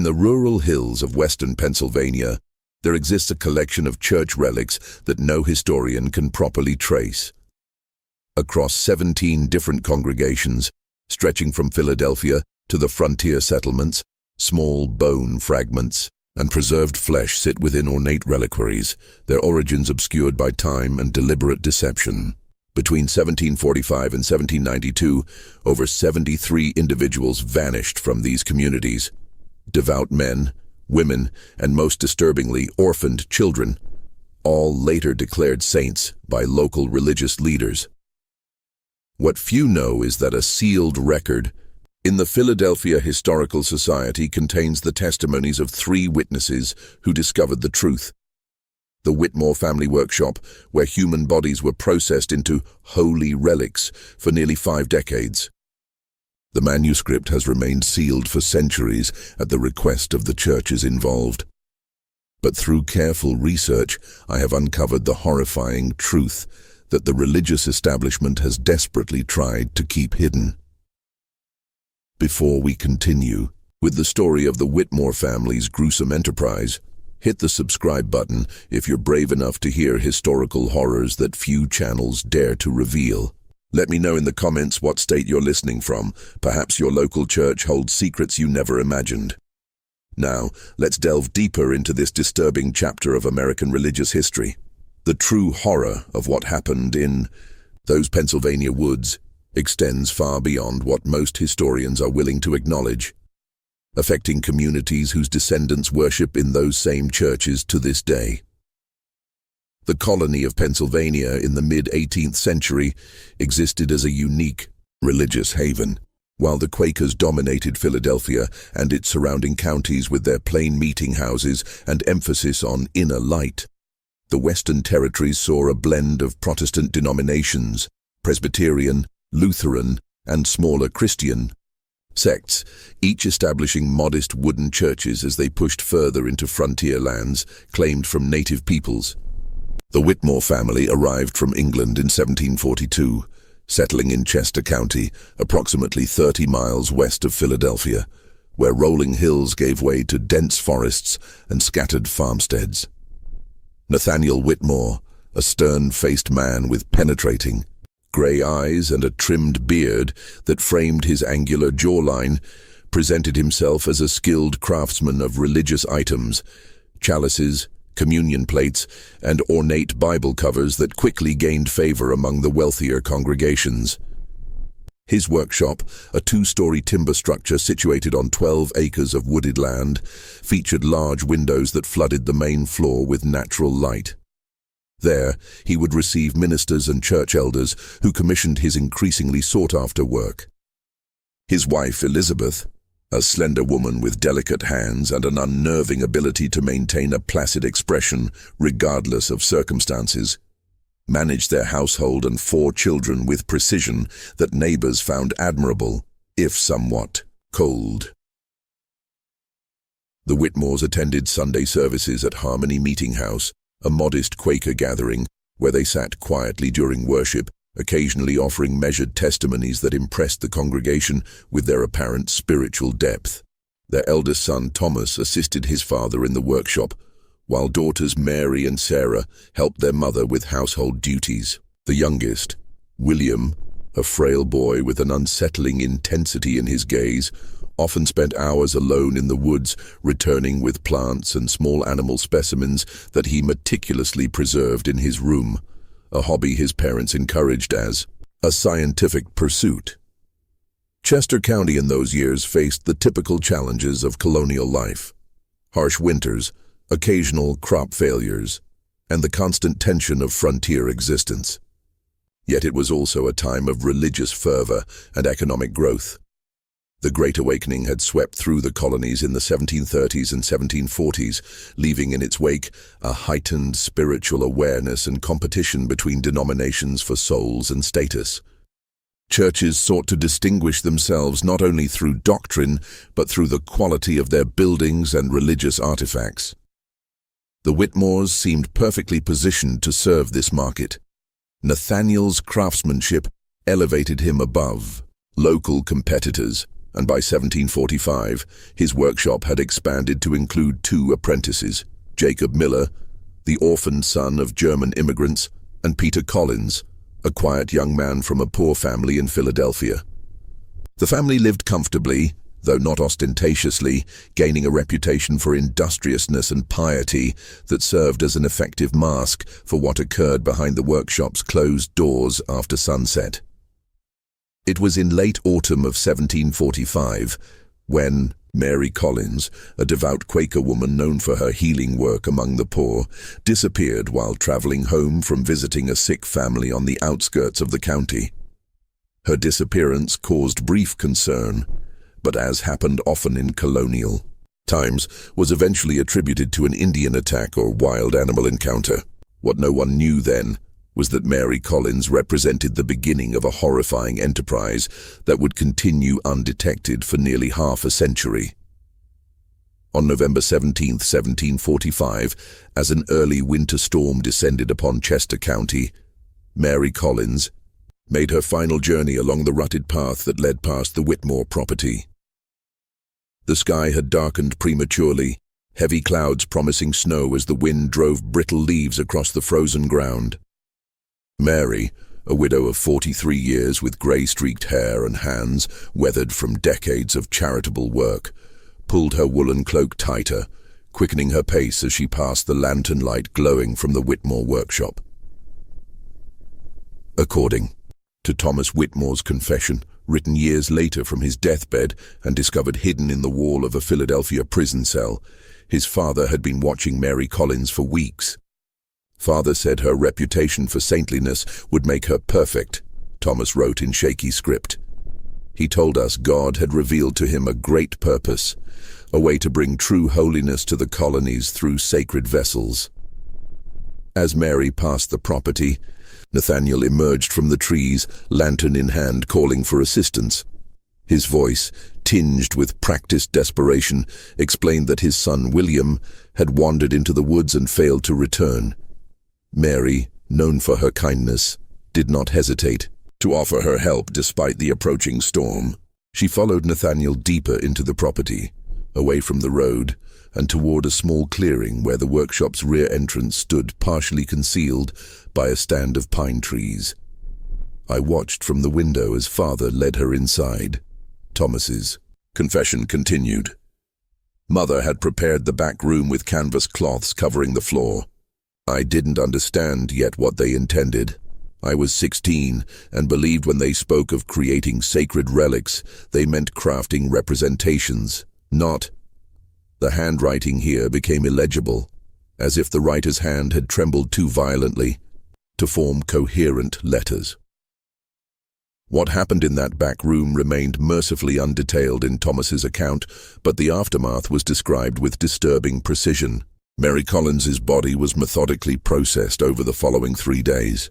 In the rural hills of western Pennsylvania, there exists a collection of church relics that no historian can properly trace. Across 17 different congregations, stretching from Philadelphia to the frontier settlements, small bone fragments and preserved flesh sit within ornate reliquaries, their origins obscured by time and deliberate deception. Between 1745 and 1792, over 73 individuals vanished from these communities. Devout men, women, and most disturbingly, orphaned children, all later declared saints by local religious leaders. What few know is that a sealed record in the Philadelphia Historical Society contains the testimonies of 3 witnesses who discovered the truth. The Whitmore Family workshop, where human bodies were processed into holy relics for nearly 5 decades. The manuscript has remained sealed for centuries at the request of the churches involved. But through careful research, I have uncovered the horrifying truth that the religious establishment has desperately tried to keep hidden. Before we continue with the story of the Whitmore family's gruesome enterprise, hit the subscribe button if you're brave enough to hear historical horrors that few channels dare to reveal. Let me know in the comments what state you're listening from. Perhaps your local church holds secrets you never imagined. Now, let's delve deeper into this disturbing chapter of American religious history. The true horror of what happened in those Pennsylvania woods extends far beyond what most historians are willing to acknowledge, affecting communities whose descendants worship in those same churches to this day. The colony of Pennsylvania in the mid-18th century existed as a unique religious haven. While the Quakers dominated Philadelphia and its surrounding counties with their plain meeting houses and emphasis on inner light, the Western Territories saw a blend of Protestant denominations, Presbyterian, Lutheran, and smaller Christian sects, each establishing modest wooden churches as they pushed further into frontier lands claimed from native peoples. The Whitmore family arrived from England in 1742, settling in Chester County, approximately 30 miles west of Philadelphia, where rolling hills gave way to dense forests and scattered farmsteads. Nathaniel Whitmore, a stern-faced man with penetrating gray eyes and a trimmed beard that framed his angular jawline, presented himself as a skilled craftsman of religious items, chalices, communion plates, and ornate Bible covers that quickly gained favor among the wealthier congregations. His workshop, a 2-story timber structure situated on 12 acres of wooded land, featured large windows that flooded the main floor with natural light. There, he would receive ministers and church elders who commissioned his increasingly sought-after work. His wife, Elizabeth, a slender woman with delicate hands and an unnerving ability to maintain a placid expression regardless of circumstances, managed their household and 4 children with precision that neighbors found admirable, if somewhat cold. The Whitmores attended Sunday services at Harmony Meeting House, a modest Quaker gathering where they sat quietly during worship, occasionally offering measured testimonies that impressed the congregation with their apparent spiritual depth. Their eldest son, Thomas, assisted his father in the workshop, while daughters Mary and Sarah helped their mother with household duties. The youngest, William, a frail boy with an unsettling intensity in his gaze, often spent hours alone in the woods, returning with plants and small animal specimens that he meticulously preserved in his room, a hobby his parents encouraged as a scientific pursuit. Chester County in those years faced the typical challenges of colonial life: harsh winters, occasional crop failures, and the constant tension of frontier existence. Yet it was also a time of religious fervor and economic growth. The Great Awakening had swept through the colonies in the 1730s and 1740s, leaving in its wake a heightened spiritual awareness and competition between denominations for souls and status. Churches sought to distinguish themselves not only through doctrine, but through the quality of their buildings and religious artifacts. The Whitmores seemed perfectly positioned to serve this market. Nathaniel's craftsmanship elevated him above local competitors, and by 1745, his workshop had expanded to include 2 apprentices, Jacob Miller, the orphaned son of German immigrants, and Peter Collins, a quiet young man from a poor family in Philadelphia. The family lived comfortably, though not ostentatiously, gaining a reputation for industriousness and piety that served as an effective mask for what occurred behind the workshop's closed doors after sunset. It was in late autumn of 1745 when Mary Collins, a devout Quaker woman known for her healing work among the poor, disappeared while traveling home from visiting a sick family on the outskirts of the county. Her disappearance caused brief concern, but as happened often in colonial times, was eventually attributed to an Indian attack or wild animal encounter. What no one knew then was that Mary Collins represented the beginning of a horrifying enterprise that would continue undetected for nearly half a century. On November 17, 1745, as an early winter storm descended upon Chester County, Mary Collins made her final journey along the rutted path that led past the Whitmore property. The sky had darkened prematurely, heavy clouds promising snow as the wind drove brittle leaves across the frozen ground. Mary, a widow of 43 years with grey-streaked hair and hands weathered from decades of charitable work, pulled her woolen cloak tighter, quickening her pace as she passed the lantern light glowing from the Whitmore workshop. According to Thomas Whitmore's confession, written years later from his deathbed and discovered hidden in the wall of a Philadelphia prison cell, his father had been watching Mary Collins for weeks. Father said her reputation for saintliness would make her perfect, Thomas wrote in shaky script. He told us God had revealed to him a great purpose, a way to bring true holiness to the colonies through sacred vessels. As Mary passed the property, Nathaniel emerged from the trees, lantern in hand, calling for assistance. His voice, tinged with practiced desperation, explained that his son William had wandered into the woods and failed to return. Mary, known for her kindness, did not hesitate to offer her help despite the approaching storm. She followed Nathaniel deeper into the property, away from the road, and toward a small clearing where the workshop's rear entrance stood partially concealed by a stand of pine trees. I watched from the window as Father led her inside. Thomas's confession continued. Mother had prepared the back room with canvas cloths covering the floor. I didn't understand yet what they intended. I was 16 and believed when they spoke of creating sacred relics, they meant crafting representations, not. The handwriting here became illegible, as if the writer's hand had trembled too violently to form coherent letters. What happened in that back room remained mercifully undetailed in Thomas's account, but the aftermath was described with disturbing precision. Mary Collins's body was methodically processed over the following 3 days.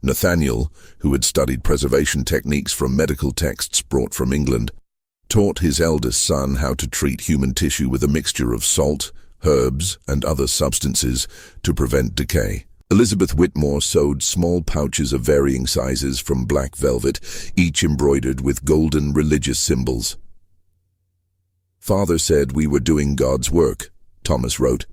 Nathaniel, who had studied preservation techniques from medical texts brought from England, taught his eldest son how to treat human tissue with a mixture of salt, herbs, and other substances to prevent decay. Elizabeth Whitmore sewed small pouches of varying sizes from black velvet, each embroidered with golden religious symbols. Father said we were doing God's work, Thomas wrote.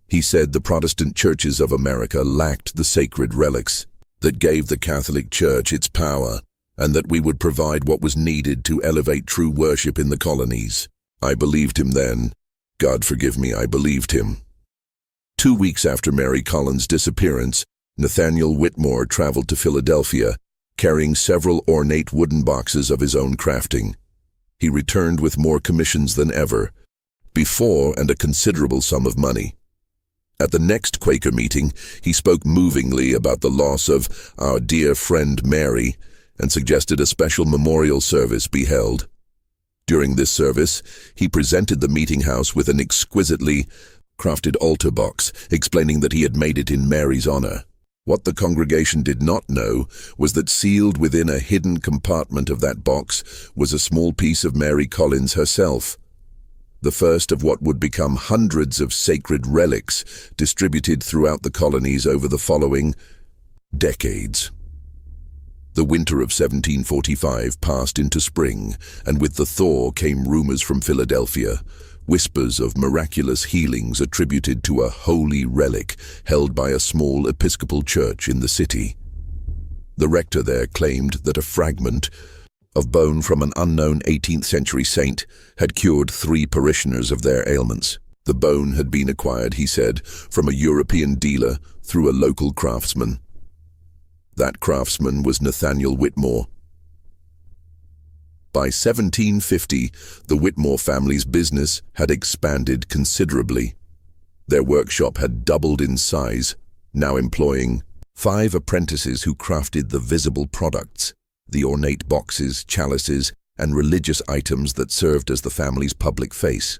He said the Protestant churches of America lacked the sacred relics that gave the Catholic Church its power, and that we would provide what was needed to elevate true worship in the colonies. I believed him then. God forgive me, I believed him. 2 weeks after Mary Collins' disappearance, Nathaniel Whitmore traveled to Philadelphia, carrying several ornate wooden boxes of his own crafting. He returned with more commissions than ever before and a considerable sum of money. At the next Quaker meeting, he spoke movingly about the loss of our dear friend Mary and suggested a special memorial service be held. During this service, he presented the meeting house with an exquisitely crafted altar box, explaining that he had made it in Mary's honor. What the congregation did not know was that sealed within a hidden compartment of that box was a small piece of Mary Collins herself, the first of what would become hundreds of sacred relics distributed throughout the colonies over the following decades. The winter of 1745 passed into spring, and with the thaw came rumors from Philadelphia, whispers of miraculous healings attributed to a holy relic held by a small Episcopal church in the city. The rector there claimed that a fragment of bone from an unknown 18th century saint had cured 3 parishioners of their ailments. The bone had been acquired, he said, from a European dealer through a local craftsman. That craftsman was Nathaniel Whitmore. By 1750, the Whitmore family's business had expanded considerably. Their workshop had doubled in size, now employing 5 apprentices who crafted the visible products, the ornate boxes, chalices, and religious items that served as the family's public face.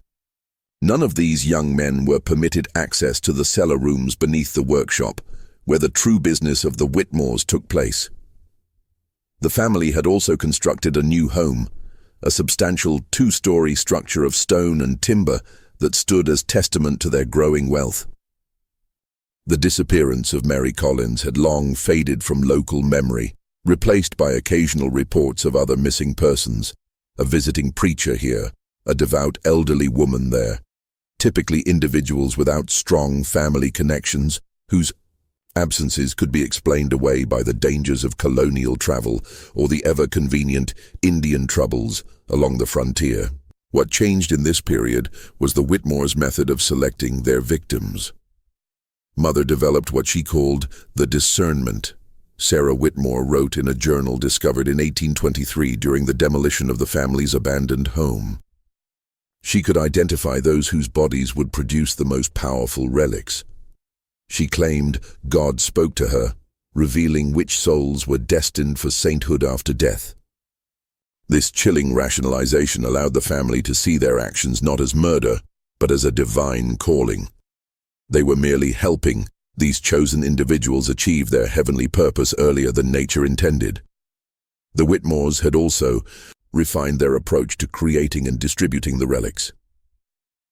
None of these young men were permitted access to the cellar rooms beneath the workshop, where the true business of the Whitmores took place. The family had also constructed a new home, a substantial 2-story structure of stone and timber that stood as testament to their growing wealth. The disappearance of Mary Collins had long faded from local memory, replaced by occasional reports of other missing persons, a visiting preacher here, a devout elderly woman there, typically individuals without strong family connections, whose absences could be explained away by the dangers of colonial travel or the ever-convenient Indian troubles along the frontier. What changed in this period was the Whitmores' method of selecting their victims. Mother developed what she called the discernment. Sarah Whitmore wrote in a journal discovered in 1823 during the demolition of the family's abandoned home. She could identify those whose bodies would produce the most powerful relics. She claimed God spoke to her, revealing which souls were destined for sainthood after death. This chilling rationalization allowed the family to see their actions not as murder, but as a divine calling. They were merely helping these chosen individuals achieve their heavenly purpose earlier than nature intended. The Whitmores had also refined their approach to creating and distributing the relics.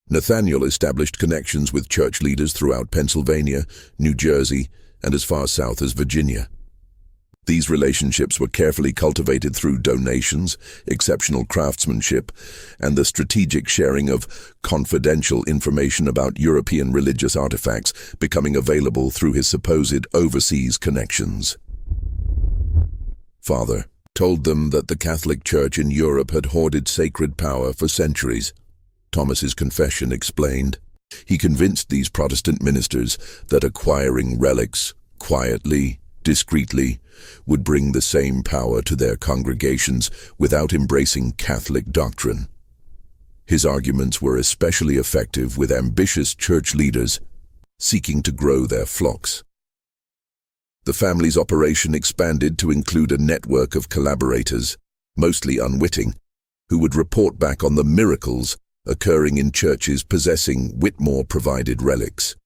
Nathaniel established connections with church leaders throughout Pennsylvania, New Jersey, and as far south as Virginia. These relationships were carefully cultivated through donations, exceptional craftsmanship, and the strategic sharing of confidential information about European religious artifacts becoming available through his supposed overseas connections. Father told them that the Catholic Church in Europe had hoarded sacred power for centuries. Thomas's confession explained. He convinced these Protestant ministers that acquiring relics quietly, discreetly, would bring the same power to their congregations without embracing Catholic doctrine. His arguments were especially effective with ambitious church leaders seeking to grow their flocks. The family's operation expanded to include a network of collaborators, mostly unwitting, who would report back on the miracles occurring in churches possessing Whitmore-provided relics.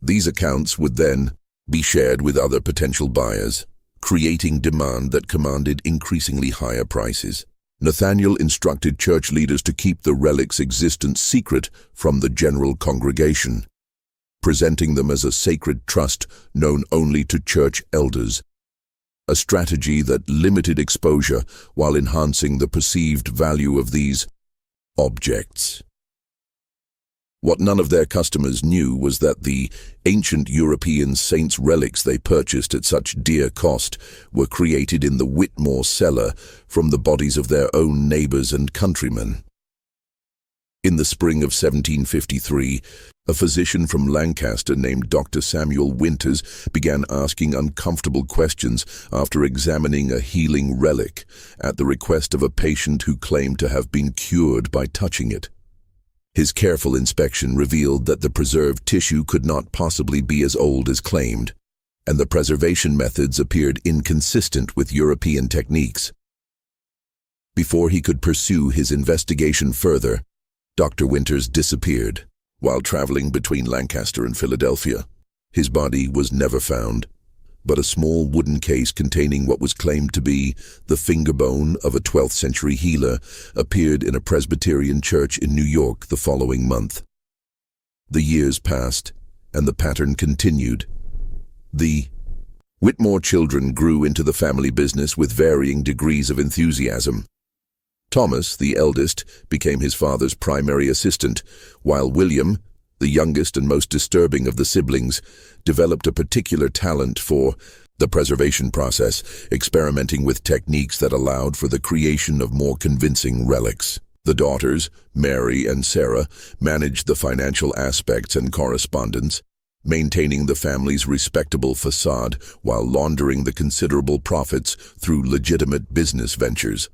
These accounts would then be shared with other potential buyers, creating demand that commanded increasingly higher prices. Nathaniel instructed church leaders to keep the relics' existence secret from the general congregation, presenting them as a sacred trust known only to church elders, a strategy that limited exposure while enhancing the perceived value of these objects. What none of their customers knew was that the ancient European saints' relics they purchased at such dear cost were created in the Whitmore cellar from the bodies of their own neighbors and countrymen. In the spring of 1753, a physician from Lancaster named Dr. Samuel Winters began asking uncomfortable questions after examining a healing relic at the request of a patient who claimed to have been cured by touching it. His careful inspection revealed that the preserved tissue could not possibly be as old as claimed, and the preservation methods appeared inconsistent with European techniques. Before he could pursue his investigation further, Dr. Winters disappeared while traveling between Lancaster and Philadelphia. His body was never found, but a small wooden case containing what was claimed to be the finger bone of a 12th century healer appeared in a Presbyterian church in New York the following month. The years passed, and the pattern continued. The Whitmore children grew into the family business with varying degrees of enthusiasm. Thomas, the eldest, became his father's primary assistant, while William, the youngest and most disturbing of the siblings, developed a particular talent for the preservation process, experimenting with techniques that allowed for the creation of more convincing relics. The daughters, Mary and Sarah, managed the financial aspects and correspondence, maintaining the family's respectable facade while laundering the considerable profits through legitimate business ventures.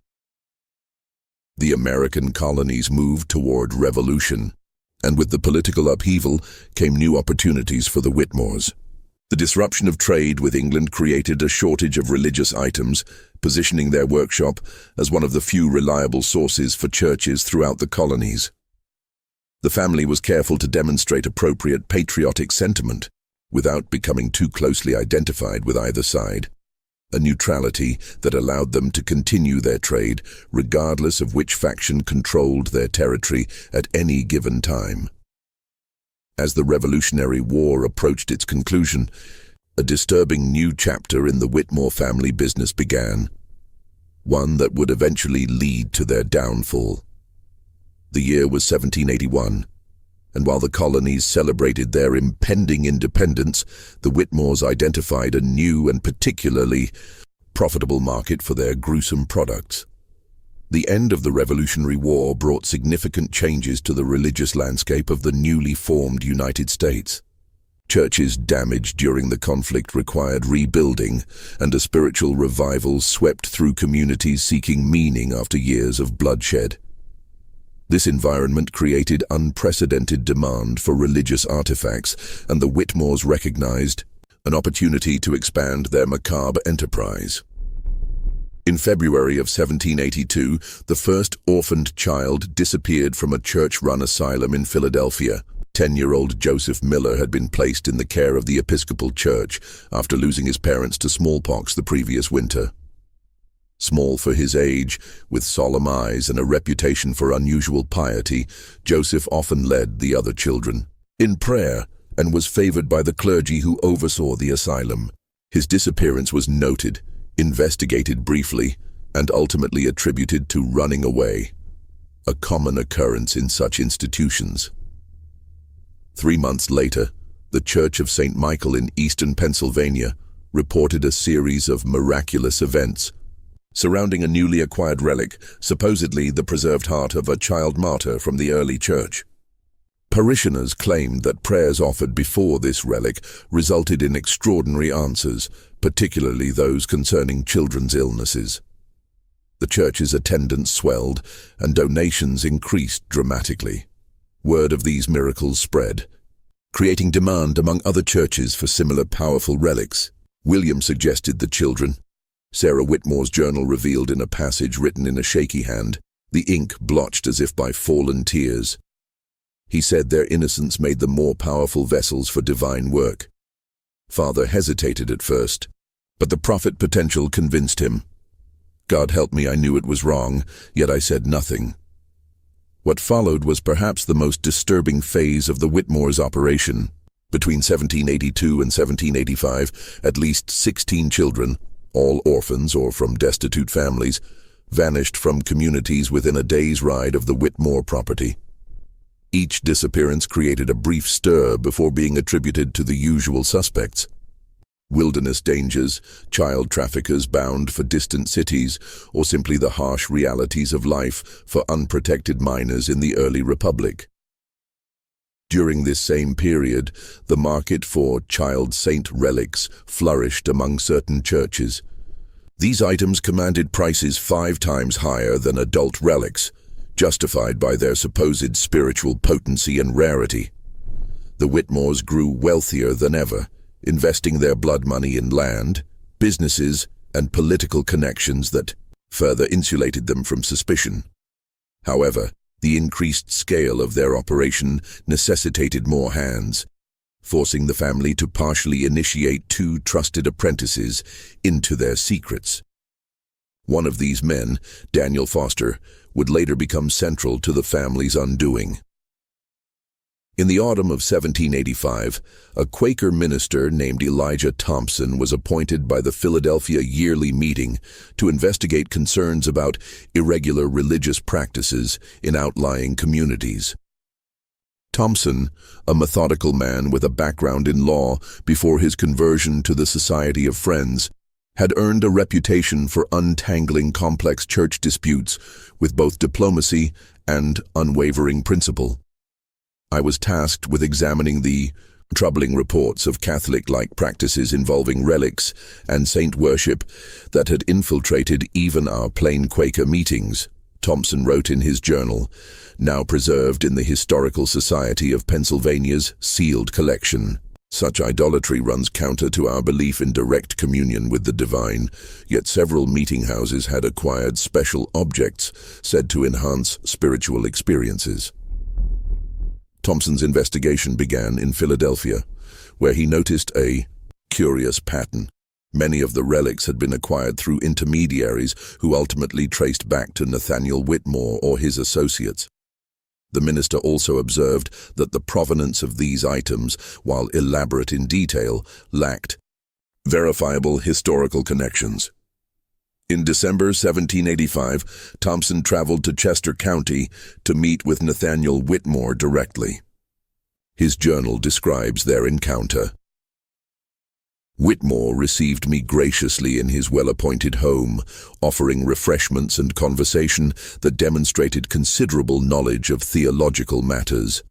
The American colonies moved toward revolution, and with the political upheaval came new opportunities for the Whitmores. The disruption of trade with England created a shortage of religious items, positioning their workshop as one of the few reliable sources for churches throughout the colonies. The family was careful to demonstrate appropriate patriotic sentiment without becoming too closely identified with either side, a neutrality that allowed them to continue their trade regardless of which faction controlled their territory at any given time. As the Revolutionary War approached its conclusion, a disturbing new chapter in the Whitmore family business began, one that would eventually lead to their downfall. The year was 1781, and while the colonies celebrated their impending independence, the Whitmores identified a new and particularly profitable market for their gruesome products. The end of the Revolutionary War brought significant changes to the religious landscape of the newly formed United States. Churches damaged during the conflict required rebuilding, and a spiritual revival swept through communities seeking meaning after years of bloodshed. This environment created unprecedented demand for religious artifacts, and the Whitmores recognized an opportunity to expand their macabre enterprise. In February of 1782, the first orphaned child disappeared from a church-run asylum in Philadelphia. 10-year-old Joseph Miller had been placed in the care of the Episcopal Church after losing his parents to smallpox the previous winter. Small for his age, with solemn eyes and a reputation for unusual piety, Joseph often led the other children in prayer and was favored by the clergy who oversaw the asylum. His disappearance was noted, investigated briefly, and ultimately attributed to running away, a common occurrence in such institutions. 3 months later, the Church of St. Michael in eastern Pennsylvania reported a series of miraculous events surrounding a newly acquired relic, supposedly the preserved heart of a child martyr from the early church. Parishioners claimed that prayers offered before this relic resulted in extraordinary answers, particularly those concerning children's illnesses. The church's attendance swelled, and donations increased dramatically. Word of these miracles spread, creating demand among other churches for similar powerful relics. William suggested the children. Sarah Whitmore's journal revealed in a passage written in a shaky hand, the ink blotched as if by fallen tears. He said their innocence made them more powerful vessels for divine work. Father hesitated at first, but the prophet potential convinced him. God help me, I knew it was wrong, yet I said nothing. What followed was perhaps the most disturbing phase of the Whitmores' operation. Between 1782 and 1785, at least 16 children, all orphans or from destitute families, vanished from communities within a day's ride of the Whitmore property. Each disappearance created a brief stir before being attributed to the usual suspects. Wilderness dangers, child traffickers bound for distant cities, or simply the harsh realities of life for unprotected minors in the early Republic. During this same period, the market for child saint relics flourished among certain churches. These items commanded prices 5 times higher than adult relics, justified by their supposed spiritual potency and rarity. The Whitmores grew wealthier than ever, investing their blood money in land, businesses, and political connections that further insulated them from suspicion. However, the increased scale of their operation necessitated more hands, forcing the family to partially initiate 2 trusted apprentices into their secrets. One of these men, Daniel Foster, would later become central to the family's undoing. In the autumn of 1785, a Quaker minister named Elijah Thompson was appointed by the Philadelphia Yearly Meeting to investigate concerns about irregular religious practices in outlying communities. Thompson, a methodical man with a background in law before his conversion to the Society of Friends, had earned a reputation for untangling complex church disputes with both diplomacy and unwavering principle. I was tasked with examining the troubling reports of Catholic-like practices involving relics and saint worship that had infiltrated even our plain Quaker meetings, Thompson wrote in his journal, now preserved in the Historical Society of Pennsylvania's sealed collection. Such idolatry runs counter to our belief in direct communion with the divine, yet several meeting houses had acquired special objects said to enhance spiritual experiences. Thompson's investigation began in Philadelphia, where he noticed a curious pattern. Many of the relics had been acquired through intermediaries who ultimately traced back to Nathaniel Whitmore or his associates. The minister also observed that the provenance of these items, while elaborate in detail, lacked verifiable historical connections. In December 1785, Thompson traveled to Chester County to meet with Nathaniel Whitmore directly. His journal describes their encounter. Whitmore received me graciously in his well-appointed home, offering refreshments and conversation that demonstrated considerable knowledge of theological matters.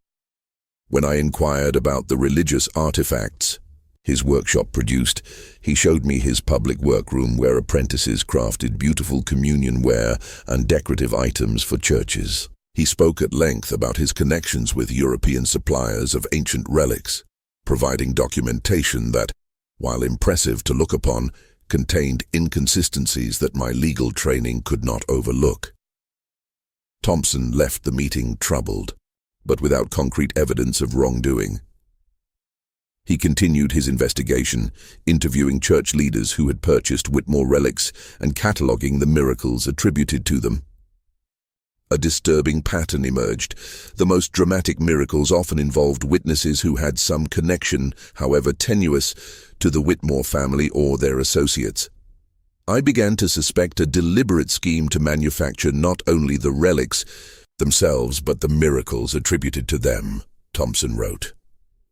When I inquired about the religious artifacts his workshop produced, he showed me his public workroom where apprentices crafted beautiful communion ware and decorative items for churches. He spoke at length about his connections with European suppliers of ancient relics, providing documentation that, while impressive to look upon, contained inconsistencies that my legal training could not overlook. Thompson left the meeting troubled, but without concrete evidence of wrongdoing. He continued his investigation, interviewing church leaders who had purchased Whitmore relics and cataloging the miracles attributed to them. A disturbing pattern emerged. The most dramatic miracles often involved witnesses who had some connection, however tenuous, to the Whitmore family or their associates. I began to suspect a deliberate scheme to manufacture not only the relics themselves but the miracles attributed to them, Thompson wrote.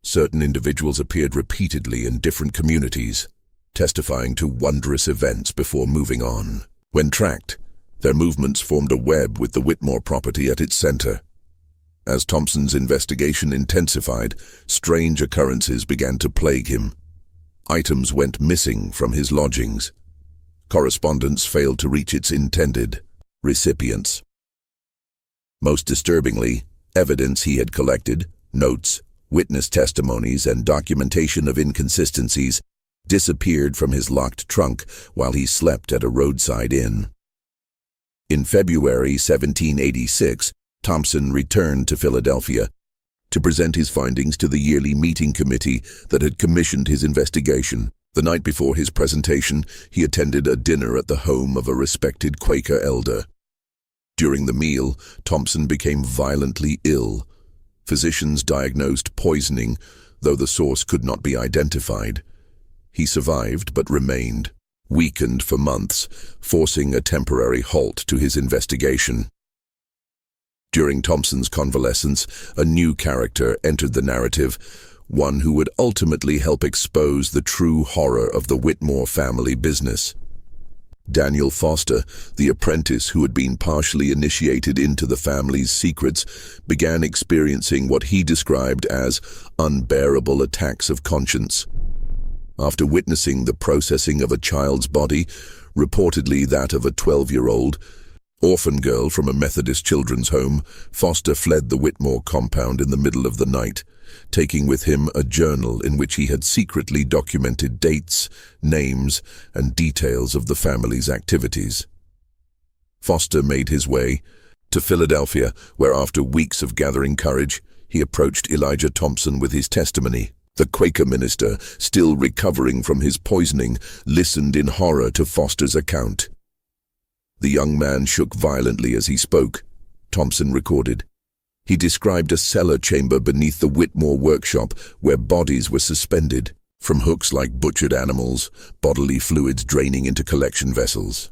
Certain individuals appeared repeatedly in different communities, testifying to wondrous events before moving on. When tracked, their movements formed a web with the Whitmore property at its center. As Thompson's investigation intensified, strange occurrences began to plague him. Items went missing from his lodgings. Correspondence failed to reach its intended recipients. Most disturbingly, evidence he had collected, notes, witness testimonies, and documentation of inconsistencies disappeared from his locked trunk while he slept at a roadside inn. In February 1786, Thompson returned to Philadelphia to present his findings to the yearly meeting committee that had commissioned his investigation. The night before his presentation, he attended a dinner at the home of a respected Quaker elder. During the meal, Thompson became violently ill. Physicians diagnosed poisoning, though the source could not be identified. He survived but remained weakened for months, forcing a temporary halt to his investigation. During Thompson's convalescence, a new character entered the narrative, one who would ultimately help expose the true horror of the Whitmore family business. Daniel Foster, the apprentice who had been partially initiated into the family's secrets, began experiencing what he described as unbearable attacks of conscience. After witnessing the processing of a child's body, reportedly that of a 12-year-old orphan girl from a Methodist children's home, Foster fled the Whitmore compound in the middle of the night, taking with him a journal in which he had secretly documented dates, names, and details of the family's activities. Foster made his way to Philadelphia, where after weeks of gathering courage, he approached Elijah Thompson with his testimony. The Quaker minister, still recovering from his poisoning, listened in horror to Foster's account. The young man shook violently as he spoke, Thompson recorded. He described a cellar chamber beneath the Whitmore workshop where bodies were suspended from hooks like butchered animals, bodily fluids draining into collection vessels.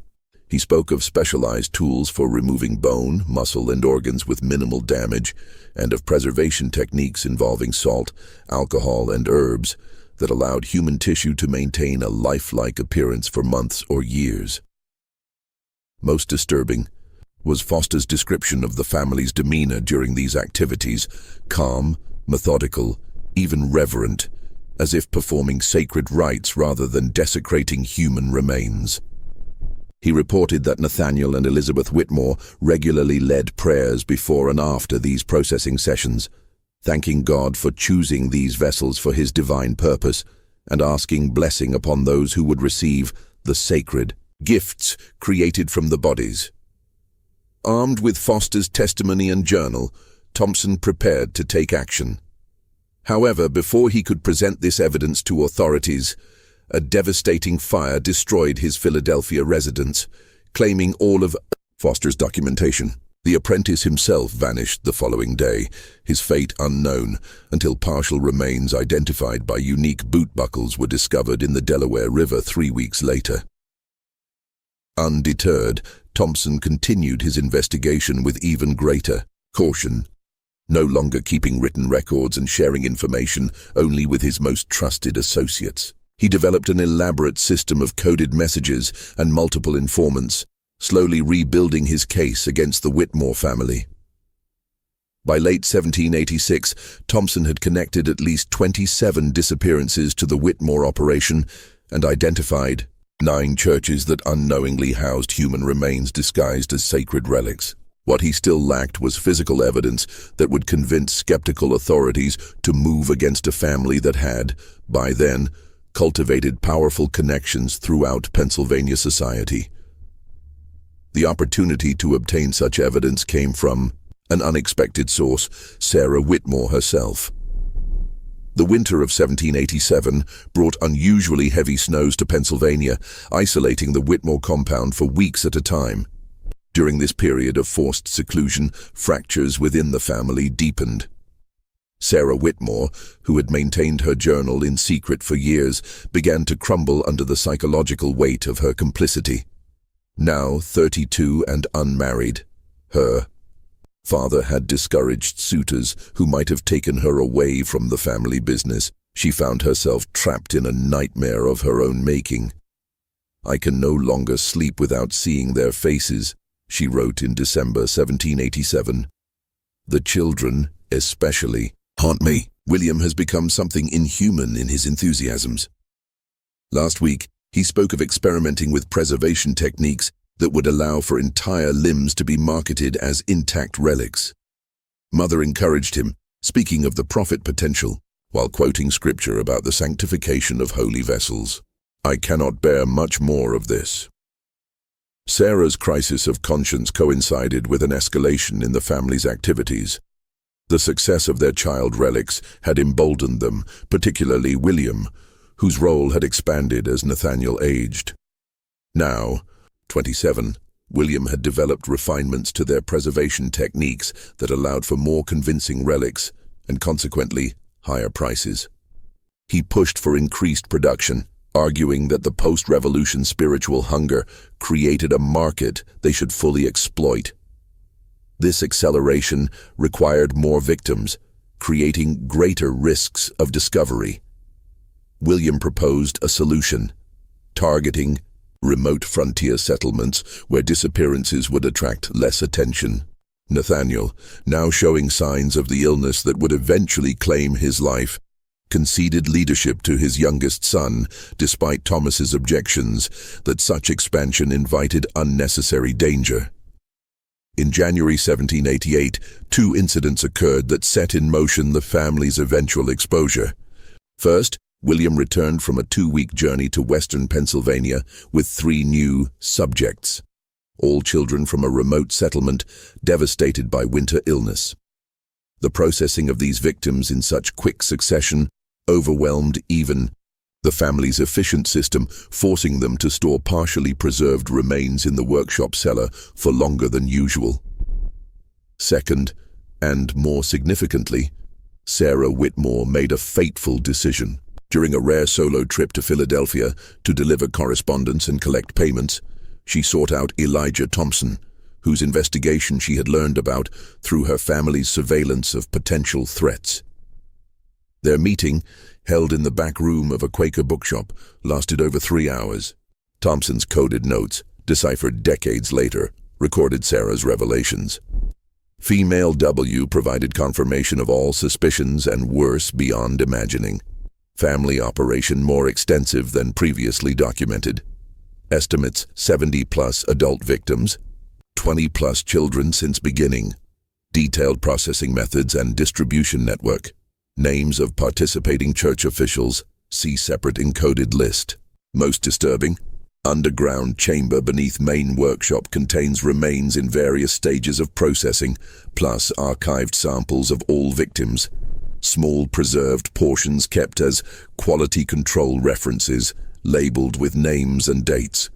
He spoke of specialized tools for removing bone, muscle, and organs with minimal damage, and of preservation techniques involving salt, alcohol, and herbs that allowed human tissue to maintain a lifelike appearance for months or years. Most disturbing was Foster's description of the family's demeanor during these activities: calm, methodical, even reverent, as if performing sacred rites rather than desecrating human remains. He reported that Nathaniel and Elizabeth Whitmore regularly led prayers before and after these processing sessions, thanking God for choosing these vessels for his divine purpose and asking blessing upon those who would receive the sacred gifts created from the bodies. Armed with Foster's testimony and journal, Thompson prepared to take action. However, before he could present this evidence to authorities, a devastating fire destroyed his Philadelphia residence, claiming all of Foster's documentation. The apprentice himself vanished the following day, his fate unknown, until partial remains identified by unique boot buckles were discovered in the Delaware River 3 weeks later. Undeterred, Thompson continued his investigation with even greater caution, no longer keeping written records and sharing information only with his most trusted associates. He developed an elaborate system of coded messages and multiple informants, slowly rebuilding his case against the Whitmore family. By late 1786, Thompson had connected at least 27 disappearances to the Whitmore operation and identified 9 churches that unknowingly housed human remains disguised as sacred relics. What he still lacked was physical evidence that would convince skeptical authorities to move against a family that had, by then, cultivated powerful connections throughout Pennsylvania society. The opportunity to obtain such evidence came from an unexpected source, Sarah Whitmore herself. The winter of 1787 brought unusually heavy snows to Pennsylvania, isolating the Whitmore compound for weeks at a time. During this period of forced seclusion, fractures within the family deepened. Sarah Whitmore, who had maintained her journal in secret for years, began to crumble under the psychological weight of her complicity. Now 32 and unmarried, her father had discouraged suitors who might have taken her away from the family business. She found herself trapped in a nightmare of her own making. "I can no longer sleep without seeing their faces," she wrote in December 1787. "The children, especially, haunt me." William has become something inhuman in his enthusiasms. Last week, he spoke of experimenting with preservation techniques that would allow for entire limbs to be marketed as intact relics. Mother encouraged him, speaking of the profit potential, while quoting scripture about the sanctification of holy vessels. "I cannot bear much more of this." Sarah's crisis of conscience coincided with an escalation in the family's activities. The success of their child relics had emboldened them, particularly William, whose role had expanded as Nathaniel aged. Now, 27, William had developed refinements to their preservation techniques that allowed for more convincing relics and, consequently, higher prices. He pushed for increased production, arguing that the post-revolution spiritual hunger created a market they should fully exploit. This acceleration required more victims, creating greater risks of discovery. William proposed a solution, targeting remote frontier settlements where disappearances would attract less attention. Nathaniel, now showing signs of the illness that would eventually claim his life, conceded leadership to his youngest son, despite Thomas's objections that such expansion invited unnecessary danger. In January 1788, 2 incidents occurred that set in motion the family's eventual exposure. First, William returned from a 2-week journey to western Pennsylvania with 3 new subjects, all children from a remote settlement devastated by winter illness. The processing of these victims in such quick succession overwhelmed even the family's efficient system, forcing them to store partially preserved remains in the workshop cellar for longer than usual. Second, And more significantly, Sarah Whitmore made a fateful decision. During a rare solo trip to Philadelphia to deliver correspondence and collect payments, she sought out Elijah Thompson, whose investigation she had learned about through her family's surveillance of potential threats. Their meeting, held in the back room of a Quaker bookshop, lasted over 3 hours. Thompson's coded notes, deciphered decades later, recorded Sarah's revelations. Female W provided confirmation of all suspicions and worse beyond imagining. Family operation more extensive than previously documented. Estimates 70+ adult victims, 20+ children since beginning. Detailed processing methods and distribution network. Names of participating church officials, see separate encoded list. Most disturbing, underground chamber beneath main workshop contains remains in various stages of processing, plus archived samples of all victims. Small preserved portions kept as quality control references, labeled with names and dates.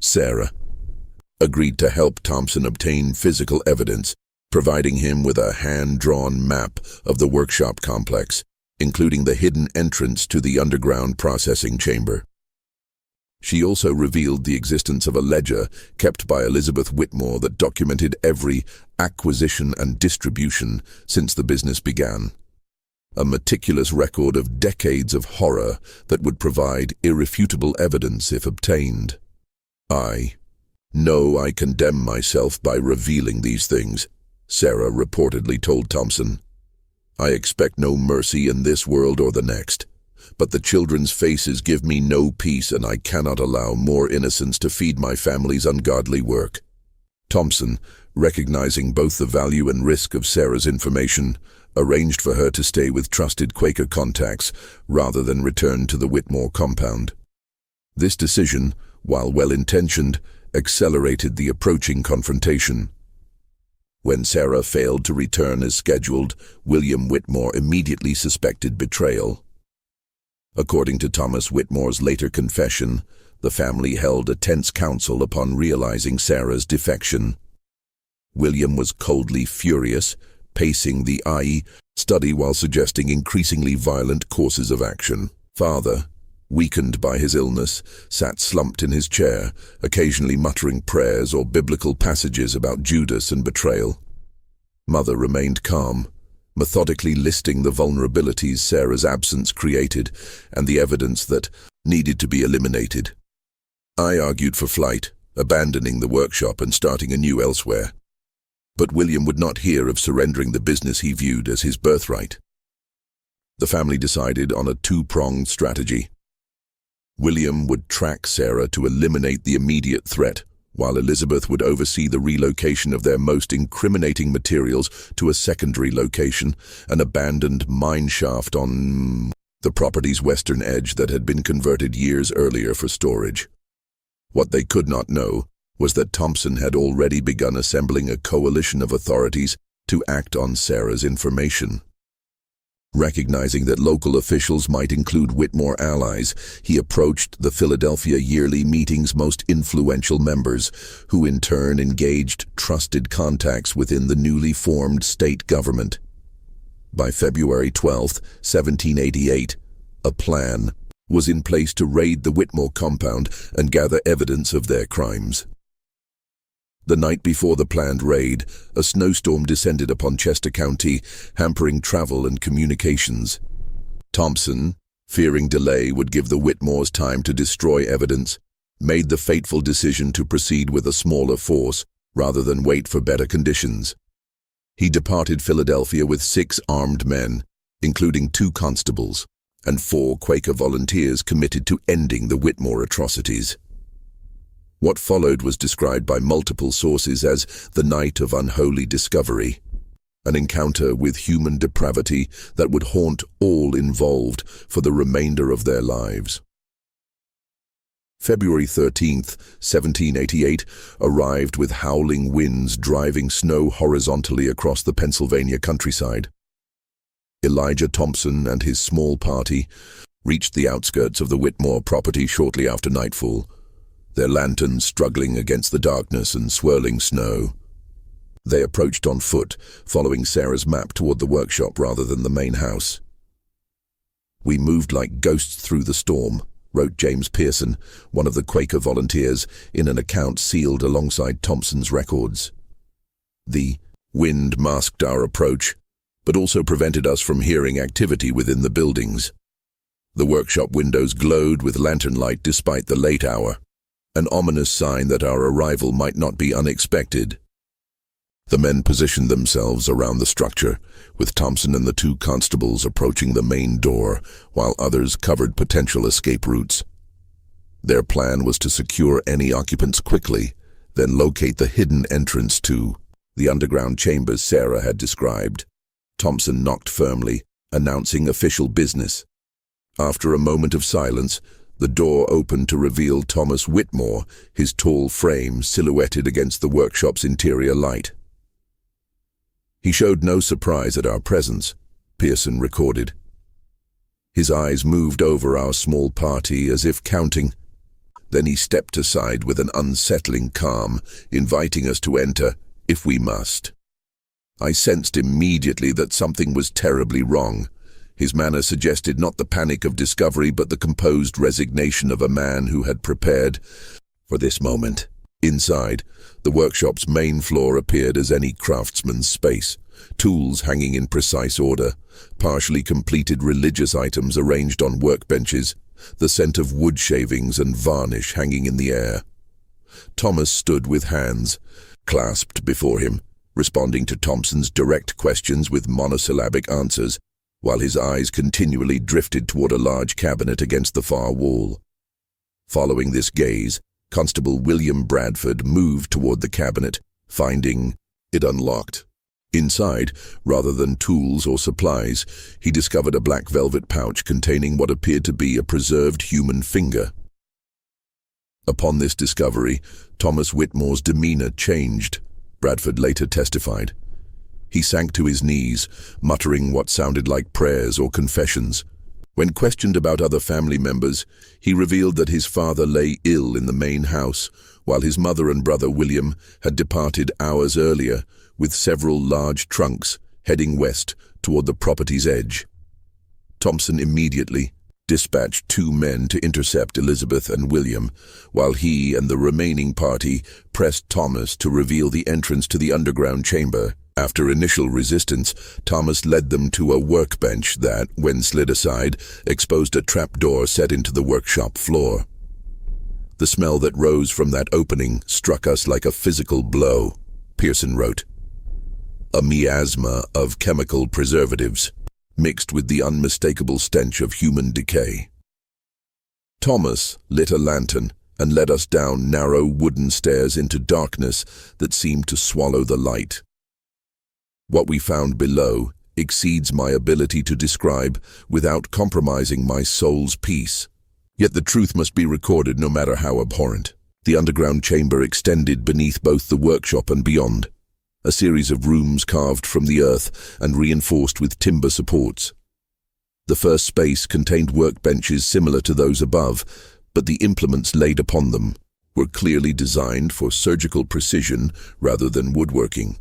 Sarah agreed to help Thompson obtain physical evidence, providing him with a hand-drawn map of the workshop complex, including the hidden entrance to the underground processing chamber. She also revealed the existence of a ledger kept by Elizabeth Whitmore that documented every acquisition and distribution since the business began. A meticulous record of decades of horror that would provide irrefutable evidence if obtained. I condemn myself by revealing these things, Sarah reportedly told Thompson. I expect no mercy in this world or the next, but the children's faces give me no peace, and I cannot allow more innocence to feed my family's ungodly work. Thompson, recognizing both the value and risk of Sarah's information, arranged for her to stay with trusted Quaker contacts rather than return to the Whitmore compound. This decision, while well-intentioned, accelerated the approaching confrontation. When Sarah failed to return as scheduled, William Whitmore immediately suspected betrayal. According to Thomas Whitmore's later confession, the family held a tense council upon realizing Sarah's defection. William was coldly furious, pacing the IE study while suggesting increasingly violent courses of action. Father, weakened by his illness, sat slumped in his chair, occasionally muttering prayers or biblical passages about Judas and betrayal. Mother remained calm, methodically listing the vulnerabilities Sarah's absence created and the evidence that needed to be eliminated. I argued for flight, abandoning the workshop and starting anew elsewhere. But William would not hear of surrendering the business he viewed as his birthright. The family decided on a two-pronged strategy. William would track Sarah to eliminate the immediate threat, while Elizabeth would oversee the relocation of their most incriminating materials to a secondary location, an abandoned mine shaft on the property's western edge that had been converted years earlier for storage. What they could not know was that Thompson had already begun assembling a coalition of authorities to act on Sarah's information. Recognizing that local officials might include Whitmore allies, he approached the Philadelphia yearly meeting's most influential members, who in turn engaged trusted contacts within the newly formed state government. By February 12, 1788, a plan was in place to raid the Whitmore compound and gather evidence of their crimes. The night before the planned raid, a snowstorm descended upon Chester County, hampering travel and communications. Thompson, fearing delay would give the Whitmores time to destroy evidence, made the fateful decision to proceed with a smaller force rather than wait for better conditions. He departed Philadelphia with 6 armed men, including 2 constables, and 4 Quaker volunteers committed to ending the Whitmore atrocities. What followed was described by multiple sources as the night of unholy discovery, an encounter with human depravity that would haunt all involved for the remainder of their lives. February 13th, 1788, arrived with howling winds driving snow horizontally across the Pennsylvania countryside. Elijah Thompson and his small party reached the outskirts of the Whitmore property shortly after nightfall, their lanterns struggling against the darkness and swirling snow. They approached on foot, following Sarah's map toward the workshop rather than the main house. "We moved like ghosts through the storm," wrote James Pearson, one of the Quaker volunteers, in an account sealed alongside Thompson's records. "The wind masked our approach, but also prevented us from hearing activity within the buildings. The workshop windows glowed with lantern light despite the late hour, an ominous sign that our arrival might not be unexpected." The men positioned themselves around the structure, with Thompson and the 2 constables approaching the main door, while others covered potential escape routes. Their plan was to secure any occupants quickly, then locate the hidden entrance to the underground chambers Sarah had described. Thompson knocked firmly, announcing official business. After a moment of silence, the door opened to reveal Thomas Whitmore, his tall frame silhouetted against the workshop's interior light. "He showed no surprise at our presence," Pearson recorded. "His eyes moved over our small party as if counting. Then he stepped aside with an unsettling calm, inviting us to enter, if we must. I sensed immediately that something was terribly wrong. His manner suggested not the panic of discovery, but the composed resignation of a man who had prepared for this moment." Inside, the workshop's main floor appeared as any craftsman's space, tools hanging in precise order, partially completed religious items arranged on workbenches, the scent of wood shavings and varnish hanging in the air. Thomas stood with hands clasped before him, responding to Thompson's direct questions with monosyllabic answers, while his eyes continually drifted toward a large cabinet against the far wall. Following this gaze, Constable William Bradford moved toward the cabinet, finding it unlocked. Inside, rather than tools or supplies, he discovered a black velvet pouch containing what appeared to be a preserved human finger. Upon this discovery, Thomas Whitmore's demeanor changed, Bradford later testified. He sank to his knees, muttering what sounded like prayers or confessions. When questioned about other family members, he revealed that his father lay ill in the main house, while his mother and brother William had departed hours earlier, with several large trunks heading west toward the property's edge. Thompson immediately dispatched 2 men to intercept Elizabeth and William, while he and the remaining party pressed Thomas to reveal the entrance to the underground chamber. After initial resistance, Thomas led them to a workbench that, when slid aside, exposed a trapdoor set into the workshop floor. "The smell that rose from that opening struck us like a physical blow," Pearson wrote. "A miasma of chemical preservatives, mixed with the unmistakable stench of human decay." Thomas lit a lantern and led us down narrow wooden stairs into darkness that seemed to swallow the light. What we found below exceeds my ability to describe without compromising my soul's peace. Yet the truth must be recorded no matter how abhorrent. The underground chamber extended beneath both the workshop and beyond, a series of rooms carved from the earth and reinforced with timber supports. The first space contained workbenches similar to those above, but the implements laid upon them were clearly designed for surgical precision rather than woodworking.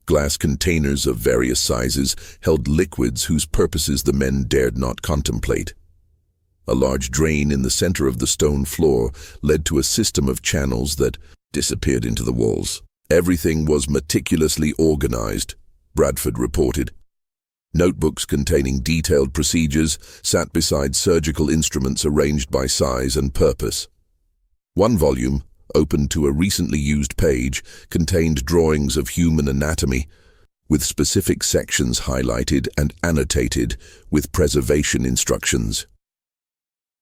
Glass containers of various sizes held liquids whose purposes the men dared not contemplate. A large drain in the center of the stone floor led to a system of channels that disappeared into the walls. Everything was meticulously organized, Bradford reported. Notebooks containing detailed procedures sat beside surgical instruments arranged by size and purpose. One volume, open to a recently used page, contained drawings of human anatomy, with specific sections highlighted and annotated with preservation instructions.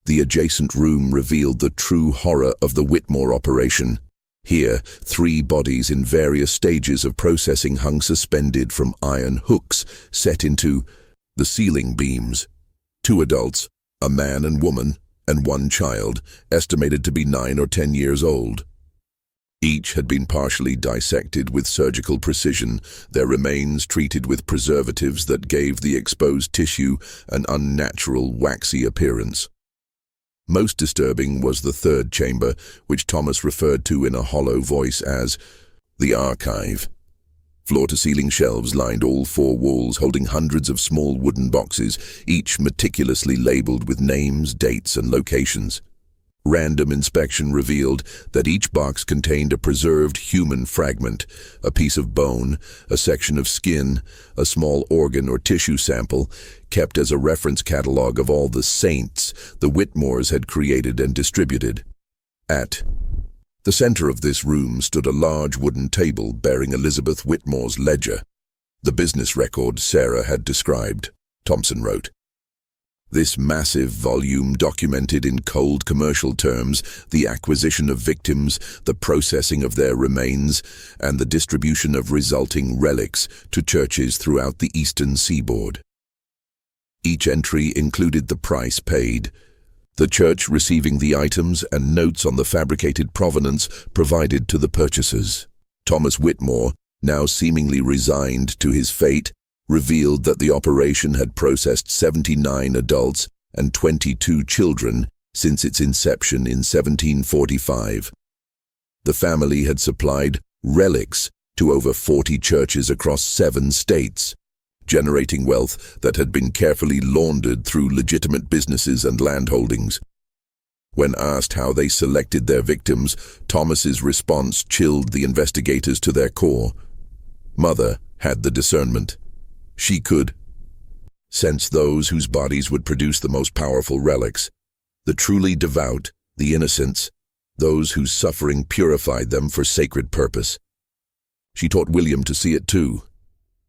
The adjacent room revealed the true horror of the Whitmore operation. Here, 3 bodies in various stages of processing hung suspended from iron hooks set into the ceiling beams. 2 adults, a man and woman, and 1 child, estimated to be 9 or 10 years old. Each had been partially dissected with surgical precision, their remains treated with preservatives that gave the exposed tissue an unnatural, waxy appearance. Most disturbing was the 3rd chamber, which Thomas referred to in a hollow voice as the archive. Floor-to-ceiling shelves lined all four walls, holding hundreds of small wooden boxes, each meticulously labeled with names, dates, and locations. Random inspection revealed that each box contained a preserved human fragment, a piece of bone, a section of skin, a small organ or tissue sample, kept as a reference catalog of all the saints the Whitmores had created and distributed. At the center of this room stood a large wooden table bearing Elizabeth Whitmore's ledger, the business record Sarah had described, Thompson wrote. This massive volume documented in cold commercial terms the acquisition of victims, the processing of their remains, and the distribution of resulting relics to churches throughout the eastern seaboard. Each entry included the price paid, the church receiving the items and notes on the fabricated provenance provided to the purchasers. Thomas Whitmore, now seemingly resigned to his fate, revealed that the operation had processed 79 adults and 22 children since its inception in 1745. The family had supplied relics to over 40 churches across 7 states, generating wealth that had been carefully laundered through legitimate businesses and landholdings. When asked how they selected their victims, Thomas's response chilled the investigators to their core. Mother had the discernment. She could sense those whose bodies would produce the most powerful relics, the truly devout, the innocents, those whose suffering purified them for sacred purpose. She taught William to see it too.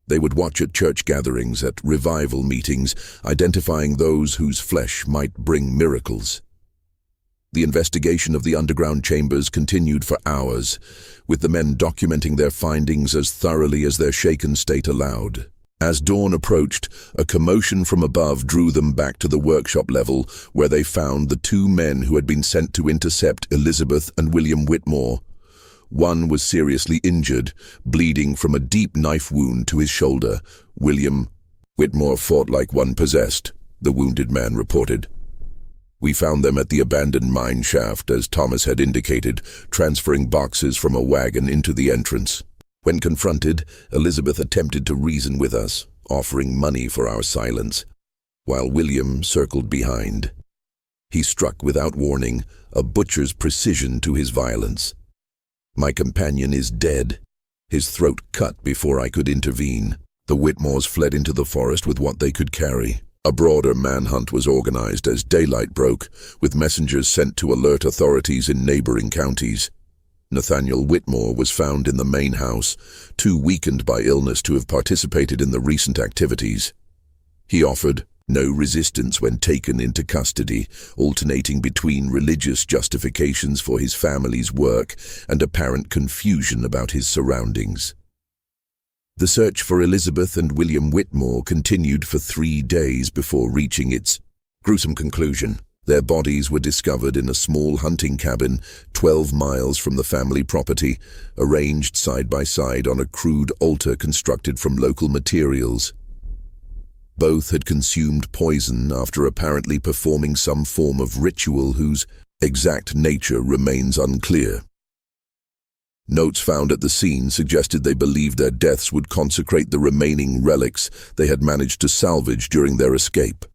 They would watch at church gatherings, at revival meetings, identifying those whose flesh might bring miracles. The investigation of the underground chambers continued for hours, with the men documenting their findings as thoroughly as their shaken state allowed. As dawn approached, a commotion from above drew them back to the workshop level, where they found the 2 men who had been sent to intercept Elizabeth and William Whitmore. One was seriously injured, bleeding from a deep knife wound to his shoulder. William Whitmore fought like one possessed, the wounded man reported. We found them at the abandoned mine shaft, as Thomas had indicated, transferring boxes from a wagon into the entrance. When confronted, Elizabeth attempted to reason with us, offering money for our silence, while William circled behind. He struck without warning, a butcher's precision to his violence. My companion is dead, his throat cut before I could intervene. The Whitmores fled into the forest with what they could carry. A broader manhunt was organized as daylight broke, with messengers sent to alert authorities in neighboring counties. Nathaniel Whitmore was found in the main house, too weakened by illness to have participated in the recent activities. He offered no resistance when taken into custody, alternating between religious justifications for his family's work and apparent confusion about his surroundings. The search for Elizabeth and William Whitmore continued for 3 days before reaching its gruesome conclusion. Their bodies were discovered in a small hunting cabin 12 miles from the family property, arranged side by side on a crude altar constructed from local materials. Both had consumed poison after apparently performing some form of ritual whose exact nature remains unclear. Notes found at the scene suggested they believed their deaths would consecrate the remaining relics they had managed to salvage during their escape.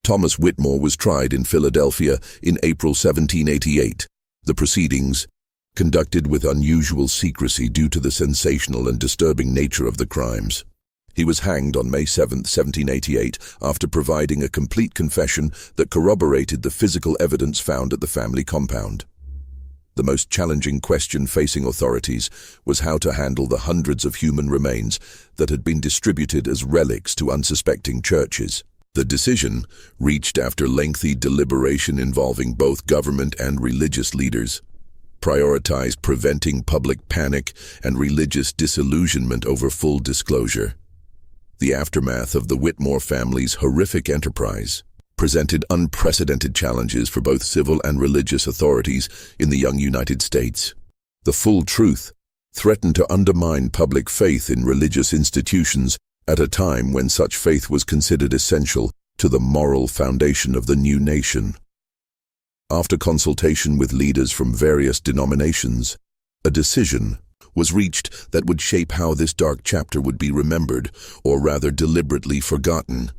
Thomas Whitmore was tried in Philadelphia in April 1788. The proceedings, conducted with unusual secrecy due to the sensational and disturbing nature of the crimes. He was hanged on May 7, 1788, after providing a complete confession that corroborated the physical evidence found at the family compound. The most challenging question facing authorities was how to handle the hundreds of human remains that had been distributed as relics to unsuspecting churches. The decision, reached after lengthy deliberation involving both government and religious leaders, prioritized preventing public panic and religious disillusionment over full disclosure. The aftermath of the Whitmore family's horrific enterprise presented unprecedented challenges for both civil and religious authorities in the young United States. The full truth threatened to undermine public faith in religious institutions at a time when such faith was considered essential to the moral foundation of the new nation. After consultation with leaders from various denominations, a decision was reached that would shape how this dark chapter would be remembered, or rather deliberately forgotten.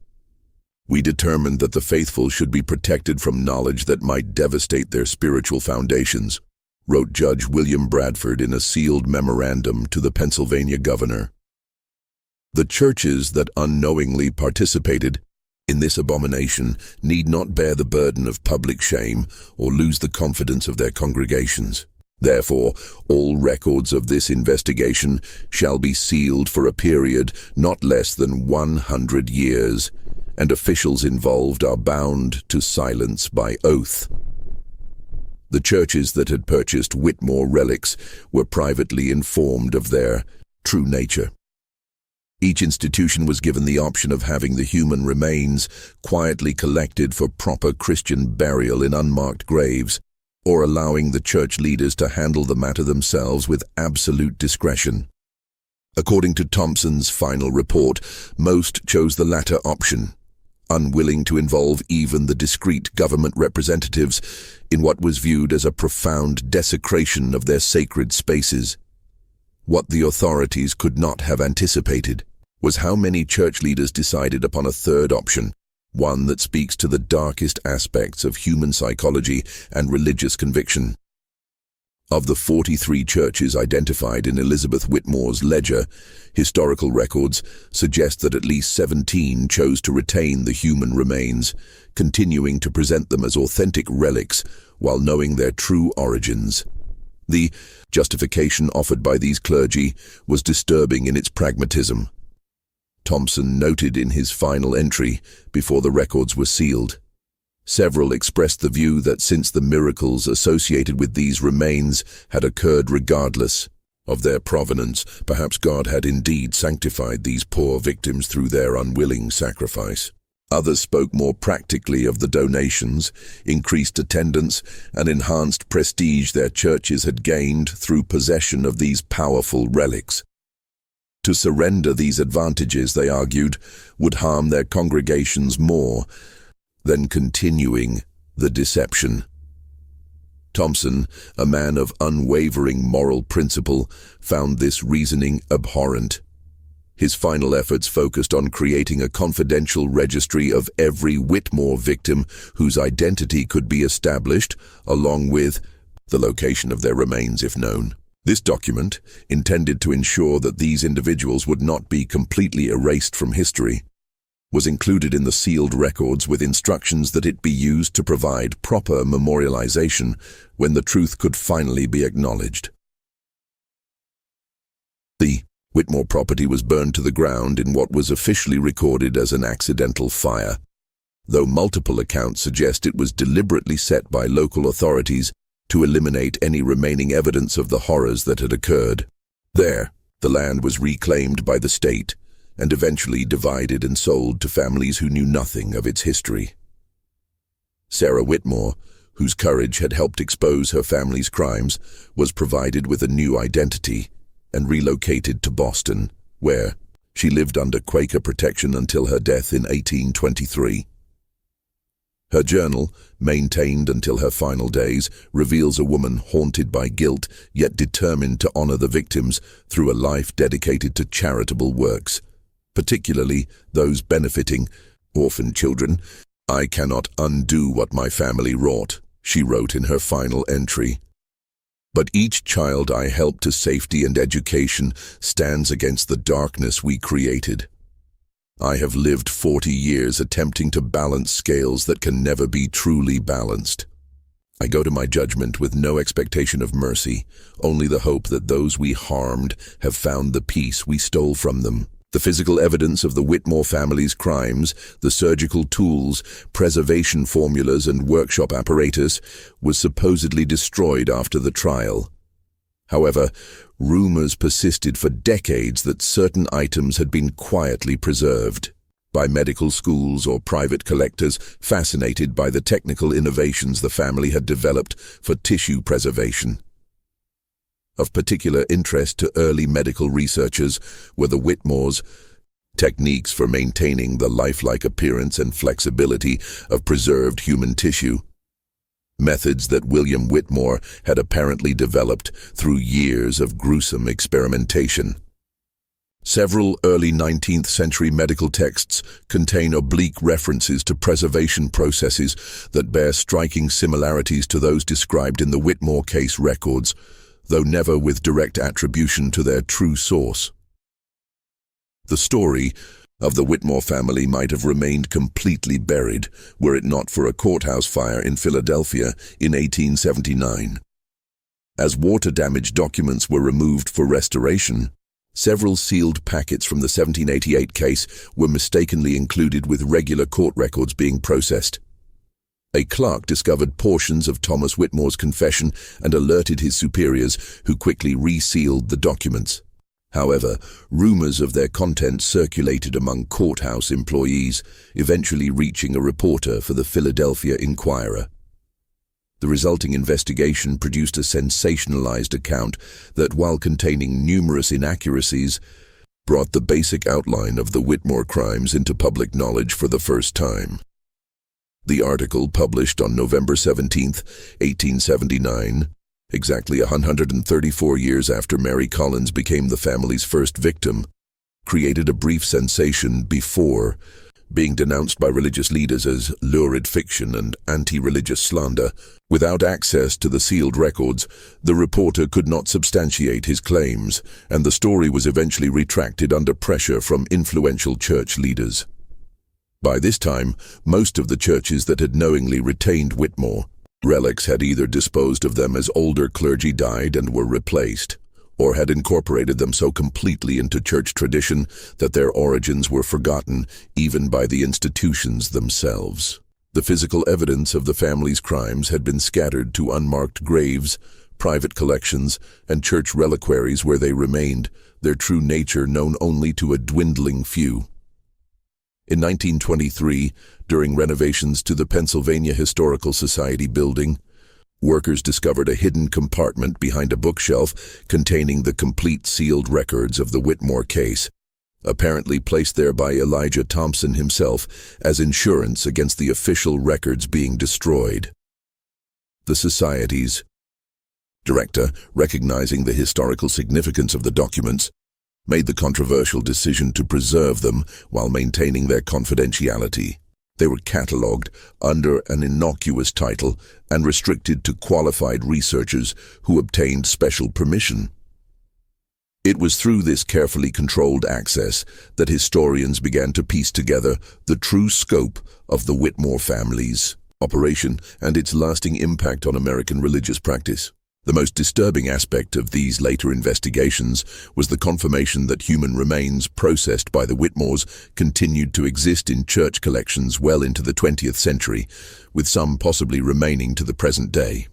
We determined that the faithful should be protected from knowledge that might devastate their spiritual foundations, wrote Judge William Bradford in a sealed memorandum to the Pennsylvania governor. The churches that unknowingly participated in this abomination need not bear the burden of public shame or lose the confidence of their congregations. Therefore, all records of this investigation shall be sealed for a period not less than 100 years, and officials involved are bound to silence by oath. The churches that had purchased Whitmore relics were privately informed of their true nature. Each institution was given the option of having the human remains quietly collected for proper Christian burial in unmarked graves, or allowing the church leaders to handle the matter themselves with absolute discretion. According to Thompson's final report, most chose the latter option, unwilling to involve even the discreet government representatives in what was viewed as a profound desecration of their sacred spaces. What the authorities could not have anticipated was how many church leaders decided upon a third option, one that speaks to the darkest aspects of human psychology and religious conviction. Of the 43 churches identified in Elizabeth Whitmore's ledger, historical records suggest that at least 17 chose to retain the human remains, continuing to present them as authentic relics while knowing their true origins. The justification offered by these clergy was disturbing in its pragmatism. Thompson noted in his final entry, before the records were sealed, several expressed the view that since the miracles associated with these remains had occurred regardless of their provenance, perhaps God had indeed sanctified these poor victims through their unwilling sacrifice. Others spoke more practically of the donations, increased attendance, and enhanced prestige their churches had gained through possession of these powerful relics. To surrender these advantages, they argued, would harm their congregations more than continuing the deception. Thompson, a man of unwavering moral principle, found this reasoning abhorrent. His final efforts focused on creating a confidential registry of every Whitmore victim whose identity could be established, along with the location of their remains if known. This document, intended to ensure that these individuals would not be completely erased from history, was included in the sealed records with instructions that it be used to provide proper memorialization when the truth could finally be acknowledged. The Whitmore property was burned to the ground in what was officially recorded as an accidental fire, though multiple accounts suggest it was deliberately set by local authorities to eliminate any remaining evidence of the horrors that had occurred. There, the land was reclaimed by the state and eventually divided and sold to families who knew nothing of its history. Sarah Whitmore, whose courage had helped expose her family's crimes, was provided with a new identity and relocated to Boston, where she lived under Quaker protection until her death in 1823. Her journal, maintained until her final days, reveals a woman haunted by guilt yet determined to honor the victims through a life dedicated to charitable works, particularly those benefiting orphan children. "I cannot undo what my family wrought," she wrote in her final entry. "But each child I help to safety and education stands against the darkness we created. I have lived 40 years attempting to balance scales that can never be truly balanced. I go to my judgment with no expectation of mercy, only the hope that those we harmed have found the peace we stole from them. The physical evidence of the Whitmore family's crimes, the surgical tools, preservation formulas, and workshop apparatus was supposedly destroyed after the trial. However, rumors persisted for decades that certain items had been quietly preserved by medical schools or private collectors fascinated by the technical innovations the family had developed for tissue preservation. Of particular interest to early medical researchers were the Whitmores' techniques for maintaining the lifelike appearance and flexibility of preserved human tissue. methods that William Whitmore had apparently developed through years of gruesome experimentation. Several early 19th century medical texts contain oblique references to preservation processes that bear striking similarities to those described in the Whitmore case records, though never with direct attribution to their true source. The story of the Whitmore family might have remained completely buried were it not for a courthouse fire in Philadelphia in 1879. As water-damaged documents were removed for restoration, several sealed packets from the 1788 case were mistakenly included with regular court records being processed. A clerk discovered portions of Thomas Whitmore's confession and alerted his superiors, who quickly resealed the documents. However, rumors of their content circulated among courthouse employees, eventually reaching a reporter for the Philadelphia Inquirer. The resulting investigation produced a sensationalized account that, while containing numerous inaccuracies, brought the basic outline of the Whitmore crimes into public knowledge for the first time. The article, published on November 17, 1879, exactly 134 years after Mary Collins became the family's first victim, created a brief sensation before being denounced by religious leaders as lurid fiction and anti-religious slander. Without access to the sealed records, the reporter could not substantiate his claims, and the story was eventually retracted under pressure from influential church leaders. By this time, most of the churches that had knowingly retained Whitmore relics had either disposed of them as older clergy died and were replaced, or had incorporated them so completely into church tradition that their origins were forgotten even by the institutions themselves. The physical evidence of the family's crimes had been scattered to unmarked graves, private collections, and church reliquaries where they remained, their true nature known only to a dwindling few. In 1923, during renovations to the Pennsylvania Historical Society building, workers discovered a hidden compartment behind a bookshelf containing the complete sealed records of the Whitmore case, apparently placed there by Elijah Thompson himself as insurance against the official records being destroyed. The Society's director, recognizing the historical significance of the documents, made the controversial decision to preserve them while maintaining their confidentiality. They were catalogued under an innocuous title and restricted to qualified researchers who obtained special permission. It was through this carefully controlled access that historians began to piece together the true scope of the Whitmore family's operation and its lasting impact on American religious practice. The most disturbing aspect of these later investigations was the confirmation that human remains processed by the Whitmores continued to exist in church collections well into the 20th century, with some possibly remaining to the present day.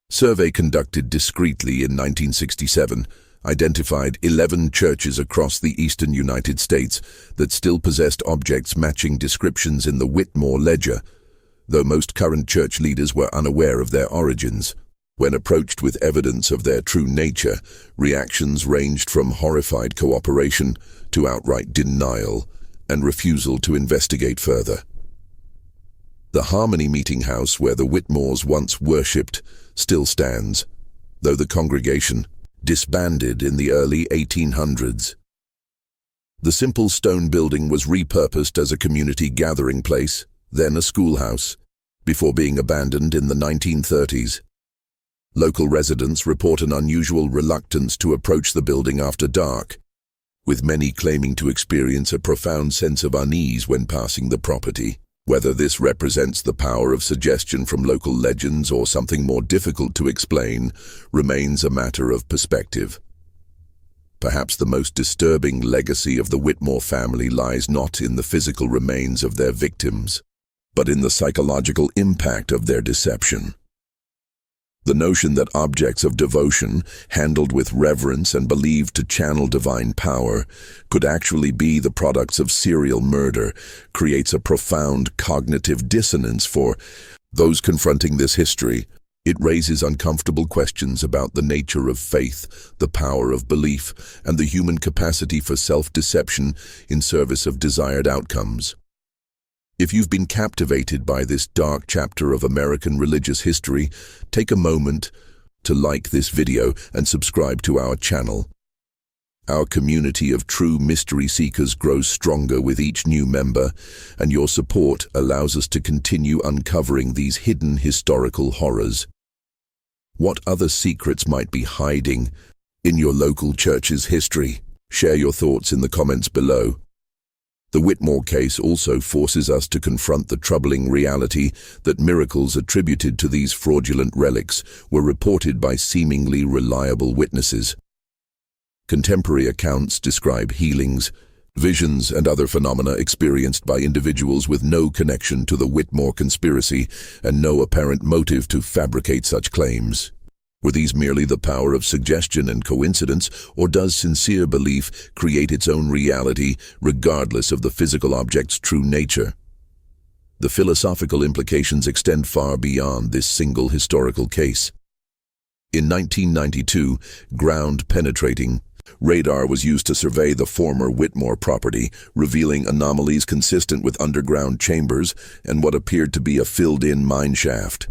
Survey conducted discreetly in 1967 identified 11 churches across the eastern United States that still possessed objects matching descriptions in the Whitmore ledger, though most current church leaders were unaware of their origins. When approached with evidence of their true nature, reactions ranged from horrified cooperation to outright denial and refusal to investigate further. The Harmony Meeting House where the Whitmores once worshipped still stands, though the congregation disbanded in the early 1800s. The simple stone building was repurposed as a community gathering place, then a schoolhouse, before being abandoned in the 1930s. Local residents report an unusual reluctance to approach the building after dark, with many claiming to experience a profound sense of unease when passing the property. Whether this represents the power of suggestion from local legends or something more difficult to explain remains a matter of perspective. Perhaps the most disturbing legacy of the Whitmore family lies not in the physical remains of their victims, but in the psychological impact of their deception. The notion that objects of devotion, handled with reverence and believed to channel divine power, could actually be the products of serial murder creates a profound cognitive dissonance for those confronting this history. It raises uncomfortable questions about the nature of faith, the power of belief, and the human capacity for self-deception in service of desired outcomes. If you've been captivated by this dark chapter of American religious history, take a moment to like this video and subscribe to our channel. Our community of true mystery seekers grows stronger with each new member, and your support allows us to continue uncovering these hidden historical horrors. What other secrets might be hiding in your local church's history? Share your thoughts in the comments below. The Whitmore case also forces us to confront the troubling reality that miracles attributed to these fraudulent relics were reported by seemingly reliable witnesses. Contemporary accounts describe healings, visions, and other phenomena experienced by individuals with no connection to the Whitmore conspiracy and no apparent motive to fabricate such claims. Were these merely the power of suggestion and coincidence, or does sincere belief create its own reality regardless of the physical object's true nature? The philosophical implications extend far beyond this single historical case. In 1992, ground-penetrating radar was used to survey the former Whitmore property, revealing anomalies consistent with underground chambers and what appeared to be a filled-in mine shaft.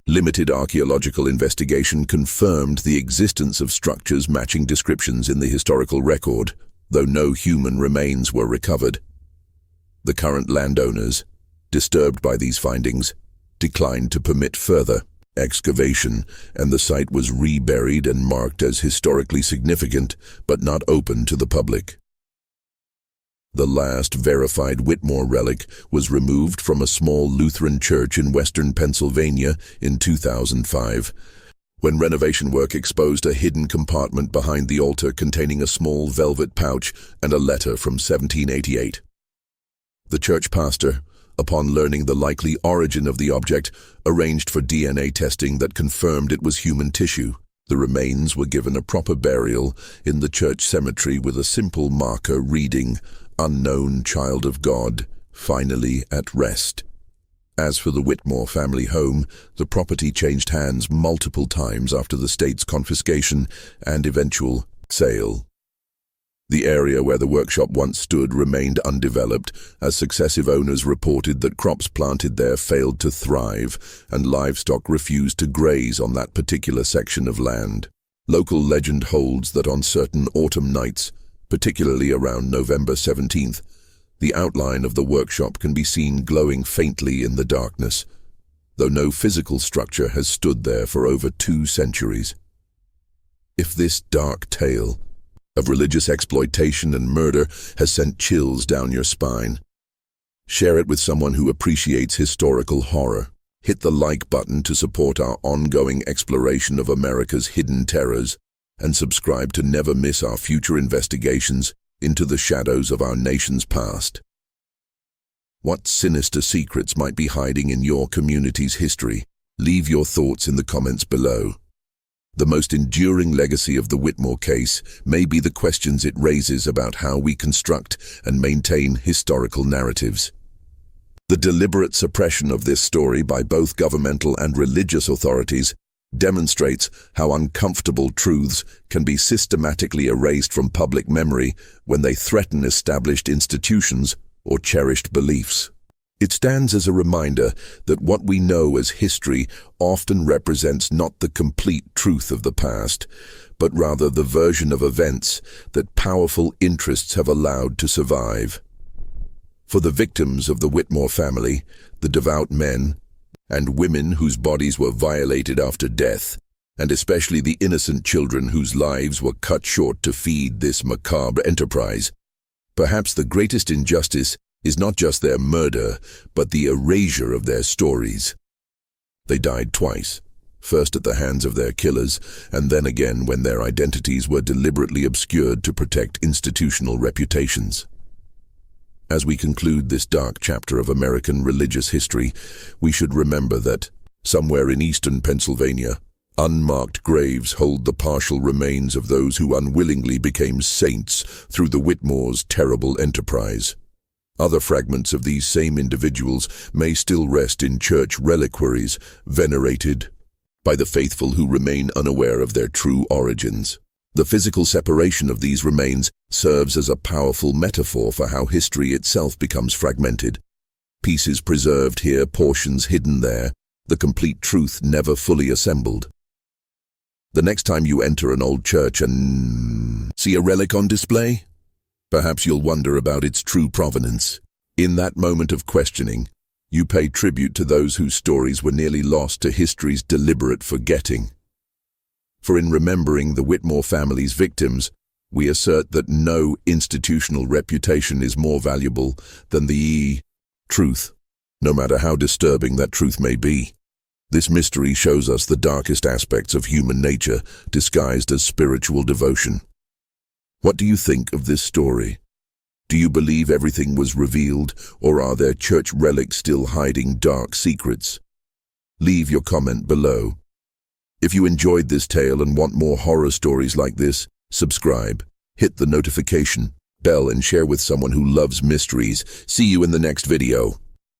Limited archaeological investigation confirmed the existence of structures matching descriptions in the historical record, though no human remains were recovered. The current landowners, disturbed by these findings, declined to permit further excavation, and the site was reburied and marked as historically significant but not open to the public. The last verified Whitmore relic was removed from a small Lutheran church in western Pennsylvania in 2005, when renovation work exposed a hidden compartment behind the altar containing a small velvet pouch and a letter from 1788. The church pastor, upon learning the likely origin of the object, arranged for DNA testing that confirmed it was human tissue. The remains were given a proper burial in the church cemetery with a simple marker reading, "Unknown Child of God, finally at rest." As for the Whitmore family home, the property changed hands multiple times after the state's confiscation and eventual sale. The area where the workshop once stood remained undeveloped, as successive owners reported that crops planted there failed to thrive and livestock refused to graze on that particular section of land. Local legend holds that on certain autumn nights, particularly around November 17th, the outline of the workshop can be seen glowing faintly in the darkness, though no physical structure has stood there for over 2 centuries. If this dark tale of religious exploitation and murder has sent chills down your spine, share it with someone who appreciates historical horror. Hit the like button to support our ongoing exploration of America's hidden terrors, and subscribe to never miss our future investigations into the shadows of our nation's past. What sinister secrets might be hiding in your community's history? Leave your thoughts in the comments below. The most enduring legacy of the Whitmore case may be the questions it raises about how we construct and maintain historical narratives. The deliberate suppression of this story by both governmental and religious authorities demonstrates how uncomfortable truths can be systematically erased from public memory when they threaten established institutions or cherished beliefs. It stands as a reminder that what we know as history often represents not the complete truth of the past, but rather the version of events that powerful interests have allowed to survive. For the victims of the Whitmore family, the devout men and women whose bodies were violated after death, and especially the innocent children whose lives were cut short to feed this macabre enterprise, perhaps the greatest injustice is not just their murder, but the erasure of their stories. They died twice, first at the hands of their killers, and then again when their identities were deliberately obscured to protect institutional reputations. As we conclude this dark chapter of American religious history, we should remember that, somewhere in eastern Pennsylvania, unmarked graves hold the partial remains of those who unwillingly became saints through the Whitmores' terrible enterprise. Other fragments of these same individuals may still rest in church reliquaries, venerated by the faithful who remain unaware of their true origins. The physical separation of these remains serves as a powerful metaphor for how history itself becomes fragmented. Pieces preserved here, portions hidden there, the complete truth never fully assembled. The next time you enter an old church and see a relic on display, perhaps you'll wonder about its true provenance. In that moment of questioning, you pay tribute to those whose stories were nearly lost to history's deliberate forgetting. For in remembering the Whitmore family's victims, we assert that no institutional reputation is more valuable than the truth, no matter how disturbing that truth may be. This mystery shows us the darkest aspects of human nature, disguised as spiritual devotion. What do you think of this story? Do you believe everything was revealed, or are there church relics still hiding dark secrets? Leave your comment below. If you enjoyed this tale and want more horror stories like this, subscribe, hit the notification bell and share with someone who loves mysteries. See you in the next video.